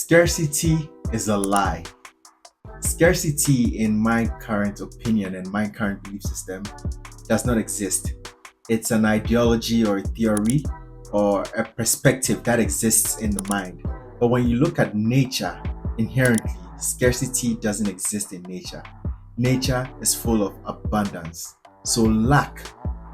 Scarcity is a lie. Scarcity, in my current opinion and my current belief system, does not exist. It's an ideology or a theory or a perspective that exists in the mind. But when you look at nature, inherently, scarcity doesn't exist in nature. Nature is full of abundance. So lack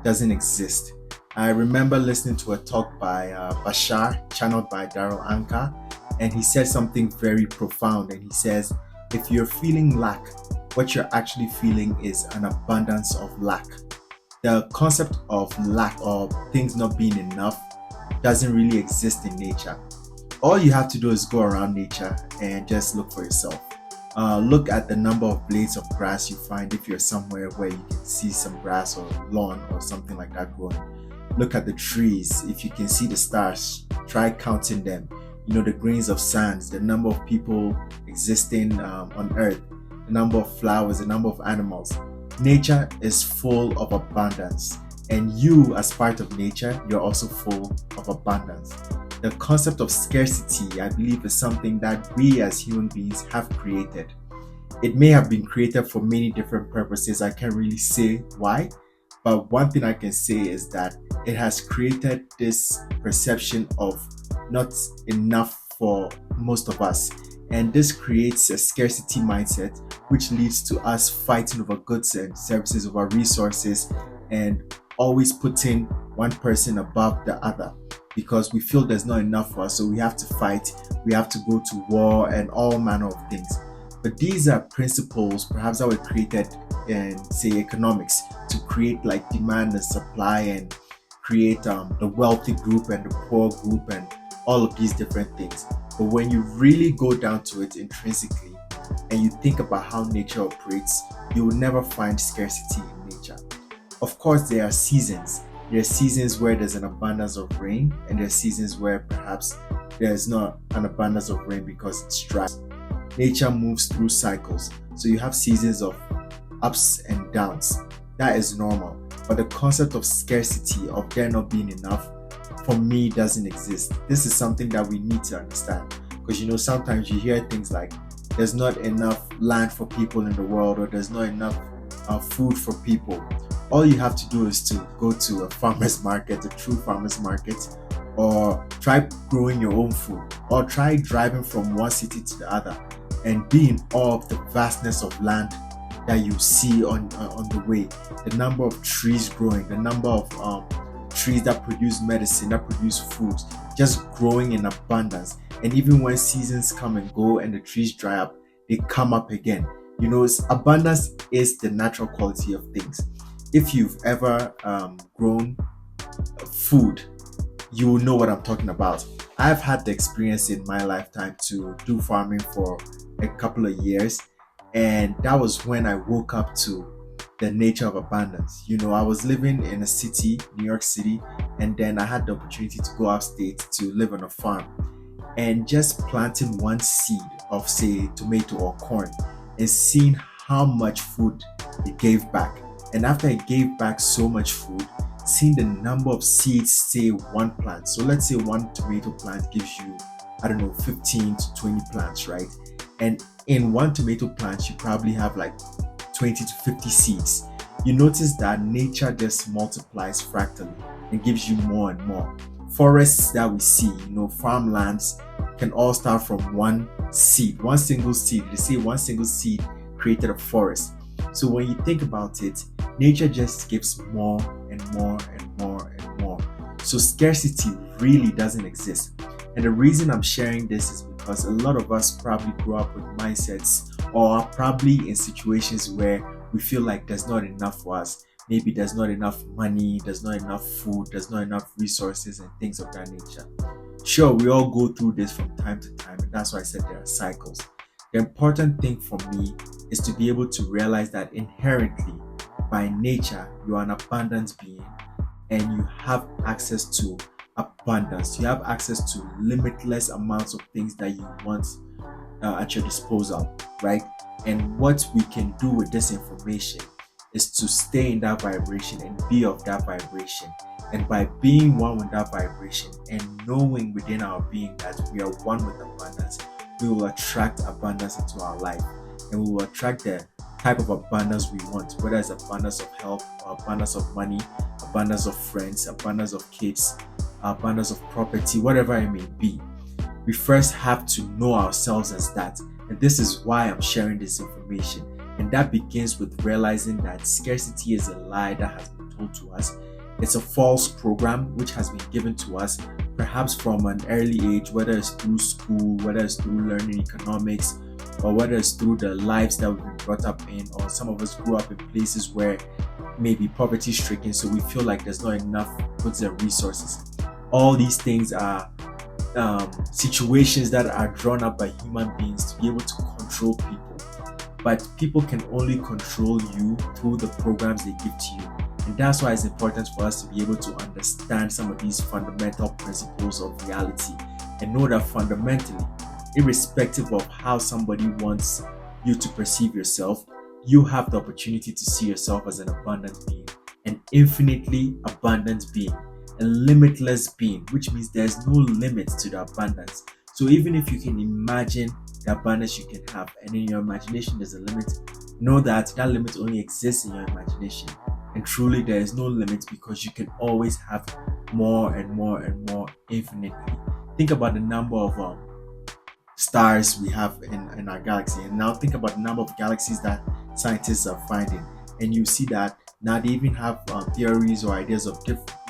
doesn't exist. I remember listening to a talk by Bashar, channeled by Daryl Anka, and he said something very profound. And he says, if you're feeling lack, what you're actually feeling is an abundance of lack. The concept of lack or things not being enough doesn't really exist in nature. All you have to do is go around nature and just look for yourself. Look at the number of blades of grass you find if you're somewhere where you can see some grass or lawn or something like that growing. Look at the trees. If you can see the stars, try counting them. The grains of sands, the number of people existing on earth, the number of flowers, the number of animals. Nature is full of abundance, and you, as part of nature, you're also full of abundance. The concept of scarcity, I believe, is something that we as human beings have created. It may have been created for many different purposes. I can't really say why, but one thing I can say is that it has created this perception of not enough for most of us. And this creates a scarcity mindset, which leads to us fighting over goods and services, over resources, and always putting one person above the other because we feel there's not enough for us. So we have to fight, we have to go to war, and all manner of things. But these are principles perhaps that were created in, say, economics to create like demand and supply and create the wealthy group and the poor group and all of these different things. But when you really go down to it intrinsically and you think about how nature operates, you will never find scarcity in nature. Of course, there are seasons. There are seasons where there's an abundance of rain, and there are seasons where perhaps there's not an abundance of rain because it's dry. Nature moves through cycles. So you have seasons of ups and downs. That is normal. But the concept of scarcity, of there not being enough, for me doesn't exist. This is something that we need to understand, because sometimes you hear things like there's not enough land for people in the world, or there's not enough food for people. All you have to do is to go to a farmer's market, a true farmer's market, or try growing your own food, or try driving from one city to the other and be in awe of the vastness of land that you see on the way, the number of trees growing, the number of trees that produce medicine, that produce food, just growing in abundance. And even when seasons come and go and the trees dry up, they come up again. Abundance is the natural quality of things. If you've ever grown food, you will know what I'm talking about. I've had the experience in my lifetime to do farming for a couple of years, and that was when I woke up to the nature of abundance. I was living in a city, New York City, and then I had the opportunity to go upstate to live on a farm, and just planting one seed of, say, tomato or corn and seeing how much food it gave back. And after it gave back so much food, seeing the number of seeds, say one plant. So let's say one tomato plant gives you, 15 to 20 plants, right? And in one tomato plant, you probably have like 20 to 50 seeds. You notice that nature just multiplies fractally and gives you more and more. Forests that we see, farmlands can all start from one seed, one single seed. They say one single seed created a forest. So when you think about it, nature just gives more and more and more and more. So scarcity really doesn't exist. And the reason I'm sharing this is because a lot of us probably grew up with mindsets, or are probably in situations where we feel like there's not enough for us. Maybe there's not enough money, there's not enough food, there's not enough resources and things of that nature. Sure, we all go through this from time to time, and that's why I said there are cycles. The important thing for me is to be able to realize that inherently, by nature, you are an abundance being, and you have access to abundance. You have access to limitless amounts of things that you want at your disposal, right? And what we can do with this information is to stay in that vibration and be of that vibration. And by being one with that vibration and knowing within our being that we are one with abundance, we will attract abundance into our life, and we will attract the type of abundance we want, whether it's abundance of health, or abundance of money, abundance of friends, abundance of kids, abundance of property, whatever it may be. We first have to know ourselves as that. And this is why I'm sharing this information. And that begins with realizing that scarcity is a lie that has been told to us. It's a false program which has been given to us, perhaps from an early age, whether it's through school, whether it's through learning economics, or whether it's through the lives that we've been brought up in, or some of us grew up in places where maybe poverty stricken, so we feel like there's not enough goods and resources. All these things are situations that are drawn up by human beings to be able to control people. But people can only control you through the programs they give to you. And that's why it's important for us to be able to understand some of these fundamental principles of reality and know that fundamentally, irrespective of how somebody wants you to perceive yourself, you have the opportunity to see yourself as an abundant being, an infinitely abundant being, a limitless being, which means there's no limit to the abundance. So even if you can imagine the abundance you can have, and in your imagination there's a limit, know that that limit only exists in your imagination. And truly there is no limit, because you can always have more and more and more infinitely. Think about the number of stars we have in our galaxy, and now think about the number of galaxies that scientists are finding, and you see that now they even have theories or ideas of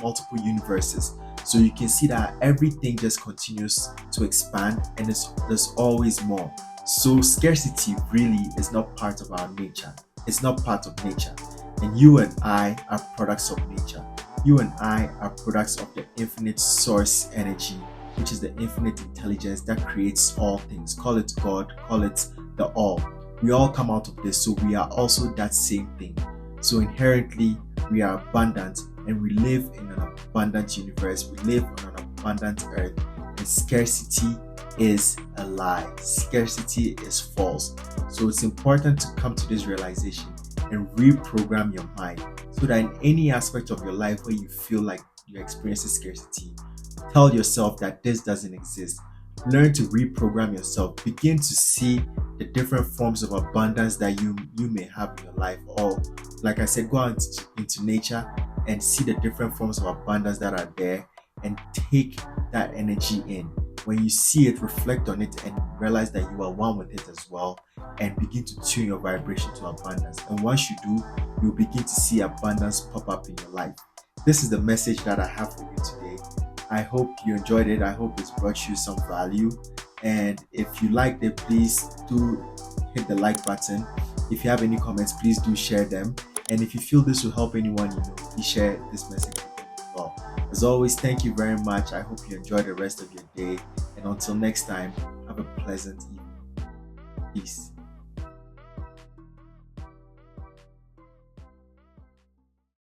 multiple universes. So you can see that everything just continues to expand, and there's always more. So scarcity really is not part of our nature. It's not part of nature. And you and I are products of nature. You and I are products of the infinite source energy, which is the infinite intelligence that creates all things. Call it God, call it the all. We all come out of this, so we are also that same thing. So inherently, we are abundant, and we live in an abundant universe. We live on an abundant earth, and scarcity is a lie. Scarcity is false. So it's important to come to this realization and reprogram your mind, so that in any aspect of your life where you feel like you're experiencing scarcity, tell yourself that this doesn't exist. Learn to reprogram yourself. Begin to see the different forms of abundance that you may have in your life. Or, like I said, go out into nature and see the different forms of abundance that are there, and take that energy in. When you see it, reflect on it and realize that you are one with it as well, and begin to tune your vibration to abundance. And once you do, you'll begin to see abundance pop up in your life. This is the message that I have for you today. I hope you enjoyed it. I hope it's brought you some value. And if you liked it, please do hit the like button. If you have any comments, please do share them. And if you feel this will help anyone you know, please share this message with them as well. As always, thank you very much. I hope you enjoy the rest of your day. And until next time, have a pleasant evening. Peace.